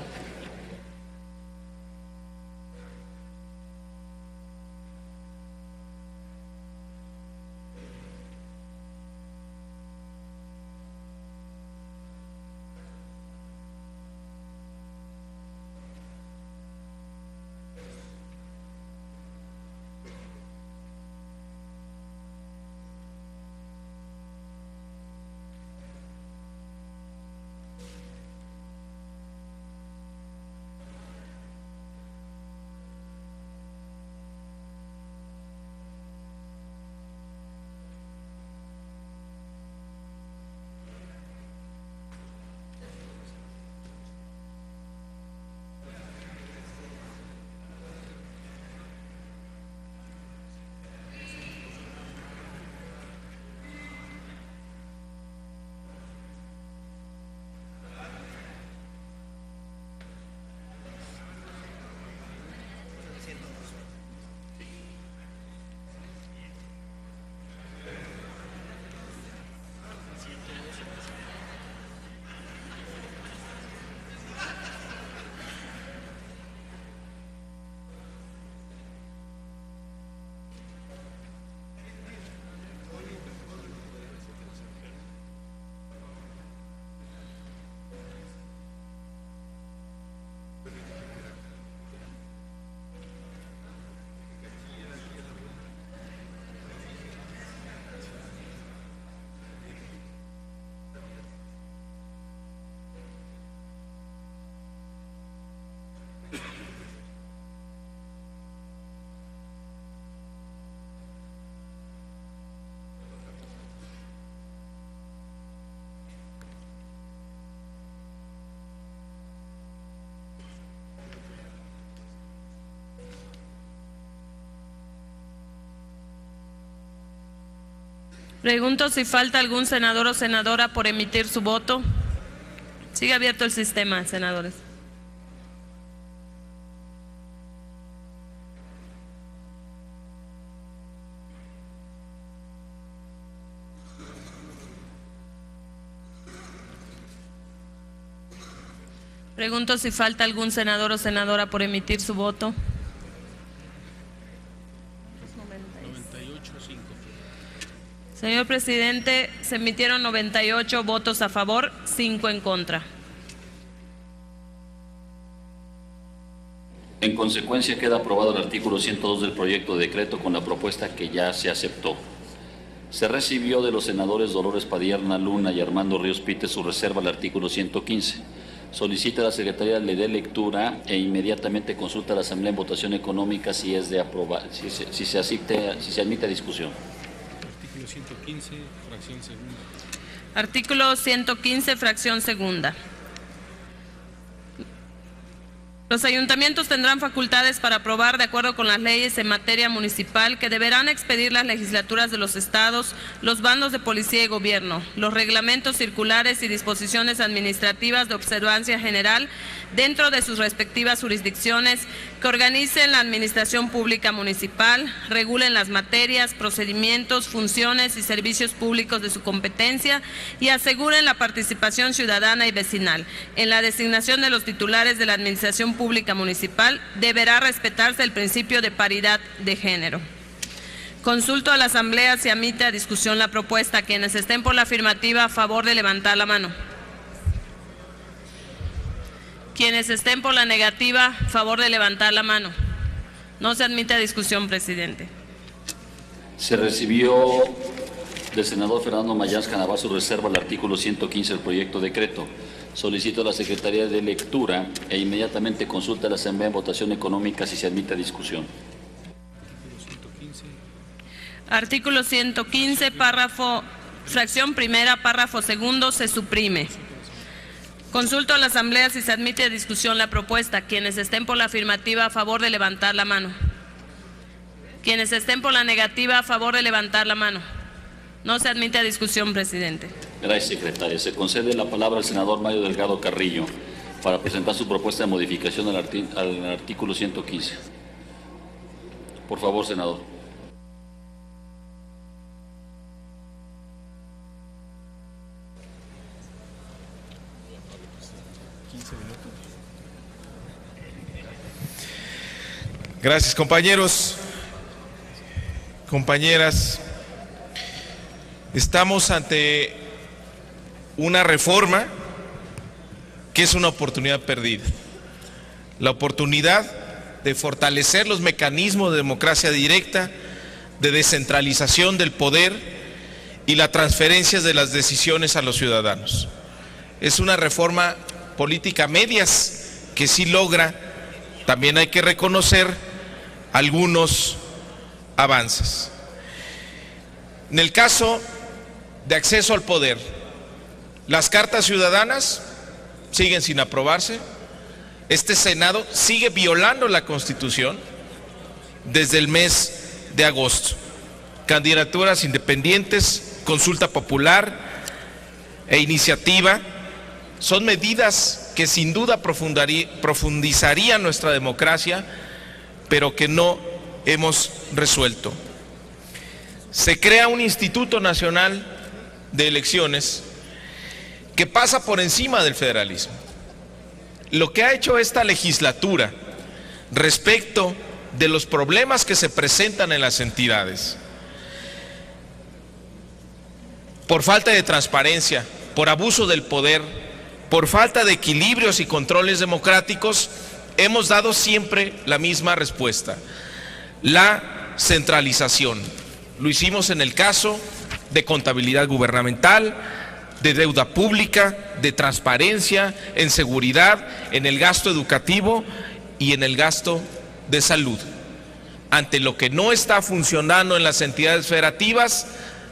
Pregunto si falta algún senador o senadora por emitir su voto. Sigue abierto el sistema, senadores. Pregunto si falta algún senador o senadora por emitir su voto. Señor presidente, se emitieron 98 votos a favor, 5 en contra. En consecuencia, queda aprobado el artículo 102 del proyecto de decreto con la propuesta que ya se aceptó. Se recibió de los senadores Dolores Padierna Luna y Armando Ríos Pite su reserva al artículo 115. Solicita a la Secretaría le dé lectura e inmediatamente consulta a la Asamblea en votación económica si es de aprobar, si se admite a discusión. Artículo 115, fracción segunda. Artículo 115, fracción segunda. Los ayuntamientos tendrán facultades para aprobar, de acuerdo con las leyes en materia municipal, que deberán expedir las legislaturas de los estados, los bandos de policía y gobierno, los reglamentos circulares y disposiciones administrativas de observancia general dentro de sus respectivas jurisdicciones, que organicen la administración pública municipal, regulen las materias, procedimientos, funciones y servicios públicos de su competencia y aseguren la participación ciudadana y vecinal. En la designación de los titulares de la administración pública municipal deberá respetarse el principio de paridad de género. Consulto a la Asamblea si admite a discusión la propuesta. Quienes estén por la afirmativa, a favor de levantar la mano. Quienes estén por la negativa, a favor de levantar la mano. No se admite a discusión, presidente. Se recibió del senador Fernando Mayans Canavá su reserva al artículo 115 del proyecto de decreto. Solicito a la Secretaría de lectura e inmediatamente consulta a la Asamblea en votación económica si se admite a discusión. Artículo 115, fracción primera, párrafo segundo, se suprime. Consulto a la Asamblea si se admite a discusión la propuesta. Quienes estén por la afirmativa, a favor de levantar la mano. Quienes estén por la negativa, a favor de levantar la mano. No se admite a discusión, presidente. Gracias, secretaria. Se concede la palabra al senador Mario Delgado Carrillo para presentar su propuesta de modificación al artículo 115. Por favor, senador. Gracias, compañeros, compañeras. Estamos ante una reforma que es una oportunidad perdida. La oportunidad de fortalecer los mecanismos de democracia directa, de descentralización del poder y la transferencia de las decisiones a los ciudadanos. Es una reforma política a medias que sí logra, también hay que reconocer, algunos avances. En el caso de acceso al poder, las cartas ciudadanas siguen sin aprobarse. Este Senado sigue violando la Constitución desde el mes de agosto. Candidaturas independientes, consulta popular e iniciativa son medidas que sin duda profundizarían nuestra democracia, pero que no hemos resuelto. Se crea un Instituto Nacional de Elecciones que pasa por encima del federalismo. Lo que ha hecho esta legislatura respecto de los problemas que se presentan en las entidades, por falta de transparencia, por abuso del poder, por falta de equilibrios y controles democráticos, hemos dado siempre la misma respuesta: la centralización. Lo hicimos en el caso de contabilidad gubernamental, de deuda pública, de transparencia, en seguridad, en el gasto educativo y en el gasto de salud. Ante lo que no está funcionando en las entidades federativas,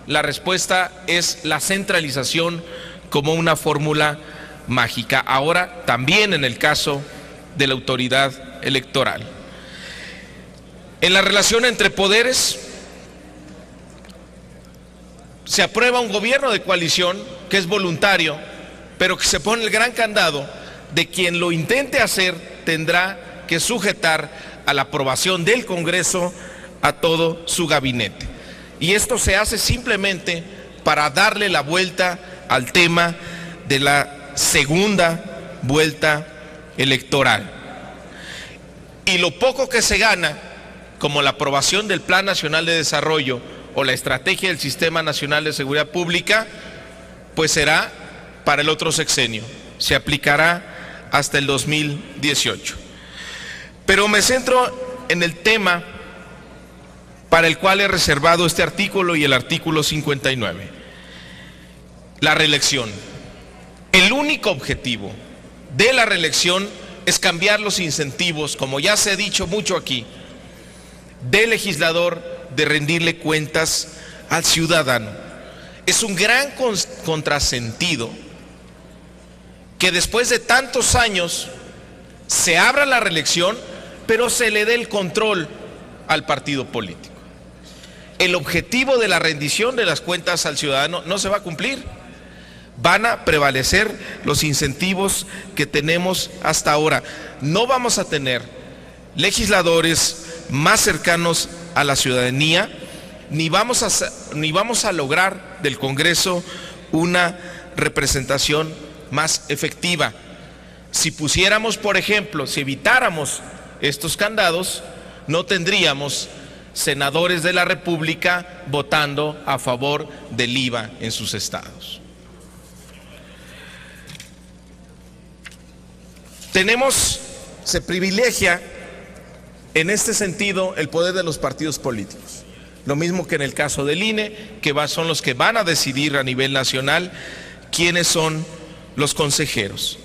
la respuesta es la centralización como una fórmula mágica. Ahora también en el caso de la autoridad electoral. En la relación entre poderes, se aprueba un gobierno de coalición que es voluntario, pero que se pone el gran candado de quien lo intente hacer tendrá que sujetar a la aprobación del Congreso a todo su gabinete. Y esto se hace simplemente para darle la vuelta al tema de la segunda vuelta electoral. Y lo poco que se gana, como la aprobación del Plan Nacional de Desarrollo o la estrategia del Sistema Nacional de Seguridad Pública, pues será para el otro sexenio, se aplicará hasta el 2018. Pero me centro en el tema para el cual he reservado este artículo y el artículo 59, la reelección. El único objetivo de la reelección es cambiar los incentivos, como ya se ha dicho mucho aquí, del legislador de rendirle cuentas al ciudadano. Es un gran contrasentido que después de tantos años se abra la reelección, pero se le dé el control al partido político. El objetivo de la rendición de las cuentas al ciudadano no se va a cumplir. Van a prevalecer los incentivos que tenemos hasta ahora. No vamos a tener legisladores más cercanos a la ciudadanía, ni vamos a lograr del Congreso una representación más efectiva. Si pusiéramos, por ejemplo, si evitáramos estos candados, no tendríamos senadores de la República votando a favor del IVA en sus estados. Se privilegia en este sentido el poder de los partidos políticos. Lo mismo que en el caso del INE, que son los que van a decidir a nivel nacional quiénes son los consejeros.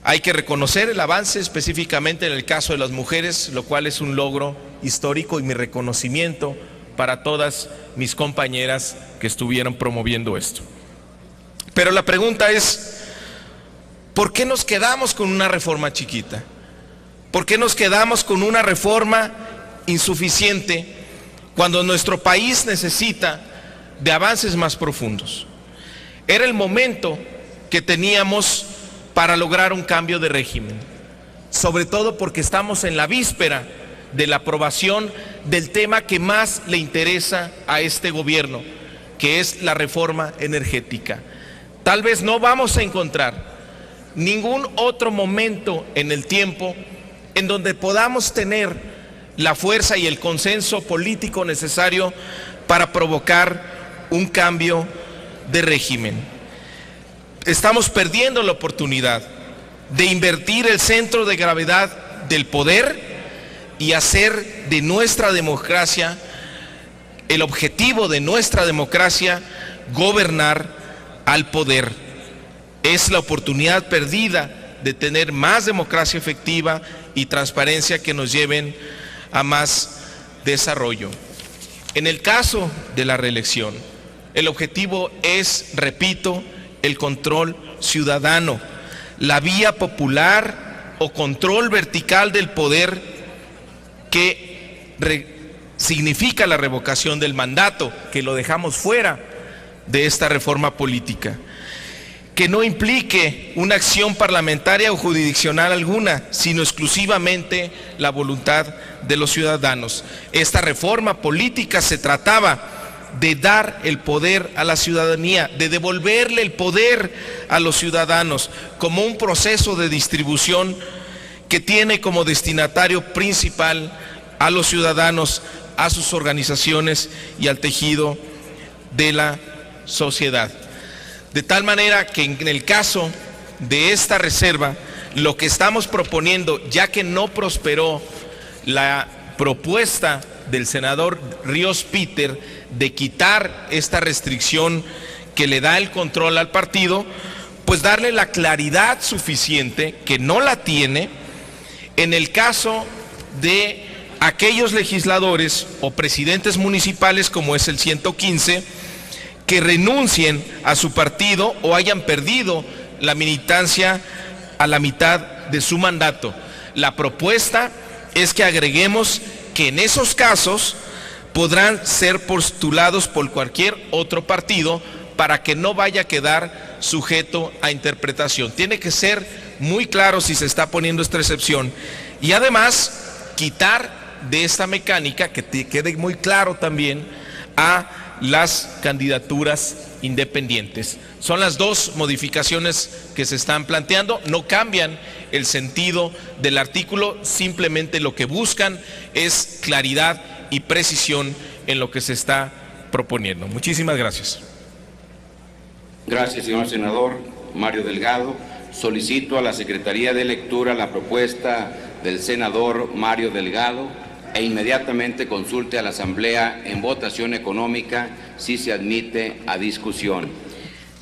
Hay que reconocer el avance específicamente en el caso de las mujeres, lo cual es un logro histórico y mi reconocimiento para todas mis compañeras que estuvieron promoviendo esto. Pero la pregunta es, ¿por qué nos quedamos con una reforma chiquita? ¿Por qué nos quedamos con una reforma insuficiente cuando nuestro país necesita de avances más profundos? Era el momento que teníamos para lograr un cambio de régimen, sobre todo porque estamos en la víspera de la aprobación del tema que más le interesa a este gobierno, que es la reforma energética. Tal vez no vamos a encontrar ningún otro momento en el tiempo en donde podamos tener la fuerza y el consenso político necesario para provocar un cambio de régimen. Estamos perdiendo la oportunidad de invertir el centro de gravedad del poder y hacer de nuestra democracia, el objetivo de nuestra democracia, gobernar al poder. Es la oportunidad perdida de tener más democracia efectiva y transparencia que nos lleven a más desarrollo. En el caso de la reelección, el objetivo es, repito, el control ciudadano, la vía popular o control vertical del poder que significa la revocación del mandato, que lo dejamos fuera de esta reforma política, que no implique una acción parlamentaria o jurisdiccional alguna, sino exclusivamente la voluntad de los ciudadanos. Esta reforma política se trataba de dar el poder a la ciudadanía, de devolverle el poder a los ciudadanos como un proceso de distribución que tiene como destinatario principal a los ciudadanos, a sus organizaciones y al tejido de la sociedad. De tal manera que en el caso de esta reserva, lo que estamos proponiendo, ya que no prosperó la propuesta del senador Ríos Peter de quitar esta restricción que le da el control al partido, pues darle la claridad suficiente, que no la tiene, en el caso de aquellos legisladores o presidentes municipales, como es el 115, que renuncien a su partido o hayan perdido la militancia a la mitad de su mandato. La propuesta es que agreguemos que en esos casos podrán ser postulados por cualquier otro partido para que no vaya a quedar sujeto a interpretación. Tiene que ser muy claro si se está poniendo esta excepción. Y además, quitar de esta mecánica, que te quede muy claro también, a las candidaturas independientes. Son las dos modificaciones que se están planteando, no cambian el sentido del artículo, simplemente lo que buscan es claridad y precisión en lo que se está proponiendo. Muchísimas gracias. Gracias, señor senador Mario Delgado. Solicito a la Secretaría de Lectura la propuesta del senador Mario Delgado e inmediatamente consulte a la Asamblea en votación económica si se admite a discusión.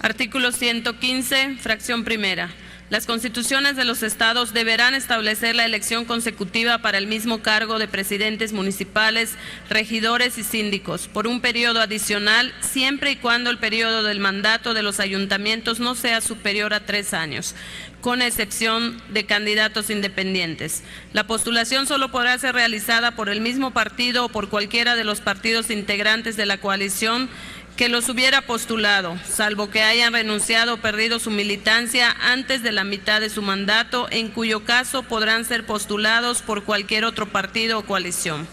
Artículo 115, fracción primera. Las constituciones de los estados deberán establecer la elección consecutiva para el mismo cargo de presidentes municipales, regidores y síndicos por un periodo adicional, siempre y cuando el periodo del mandato de los ayuntamientos no sea superior a 3 años, con excepción de candidatos independientes. La postulación solo podrá ser realizada por el mismo partido o por cualquiera de los partidos integrantes de la coalición que los hubiera postulado, salvo que hayan renunciado o perdido su militancia antes de la mitad de su mandato, en cuyo caso podrán ser postulados por cualquier otro partido o coalición.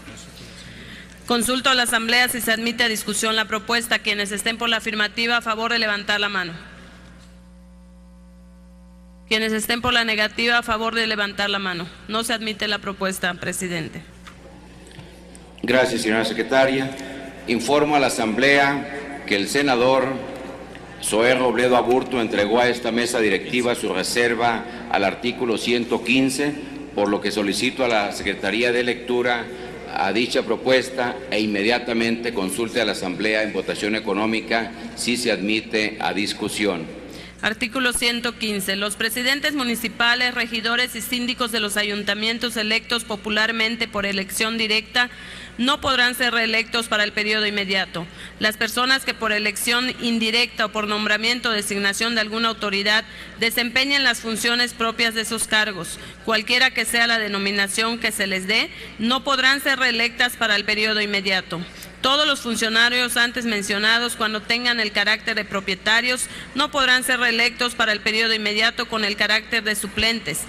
Consulto a la Asamblea si se admite a discusión la propuesta. Quienes estén por la afirmativa, a favor de levantar la mano. Quienes estén por la negativa, a favor de levantar la mano. No se admite la propuesta, presidente. Gracias, señora secretaria. Informo a la Asamblea que el senador Zoé Robledo Aburto entregó a esta mesa directiva su reserva al artículo 115, por lo que solicito a la Secretaría de Lectura a dicha propuesta e inmediatamente consulte a la Asamblea en votación económica si se admite a discusión. Artículo 115. Los presidentes municipales, regidores y síndicos de los ayuntamientos electos popularmente por elección directa no podrán ser reelectos para el periodo inmediato. Las personas que por elección indirecta o por nombramiento o designación de alguna autoridad desempeñen las funciones propias de esos cargos, cualquiera que sea la denominación que se les dé, no podrán ser reelectas para el periodo inmediato. Todos los funcionarios antes mencionados, cuando tengan el carácter de propietarios, no podrán ser reelectos para el periodo inmediato con el carácter de suplentes,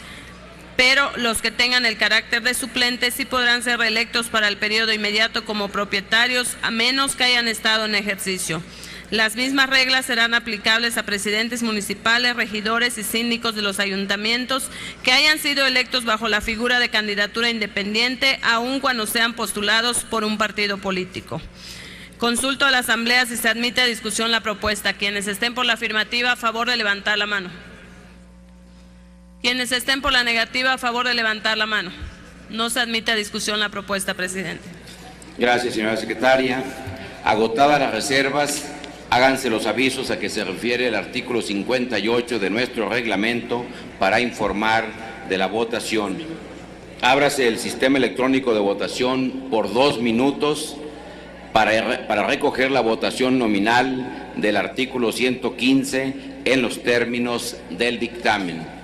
pero los que tengan el carácter de suplentes sí podrán ser reelectos para el periodo inmediato como propietarios, a menos que hayan estado en ejercicio. Las mismas reglas serán aplicables a presidentes municipales, regidores y síndicos de los ayuntamientos que hayan sido electos bajo la figura de candidatura independiente, aun cuando sean postulados por un partido político. Consulto a la Asamblea si se admite a discusión la propuesta. Quienes estén por la afirmativa, a favor de levantar la mano. Quienes estén por la negativa, a favor de levantar la mano. No se admite a discusión la propuesta, presidente. Gracias, señora secretaria. Agotadas las reservas, háganse los avisos a que se refiere el artículo 58 de nuestro reglamento para informar de la votación. Ábrase el sistema electrónico de votación por 2 minutos para recoger la votación nominal del artículo 115 en los términos del dictamen.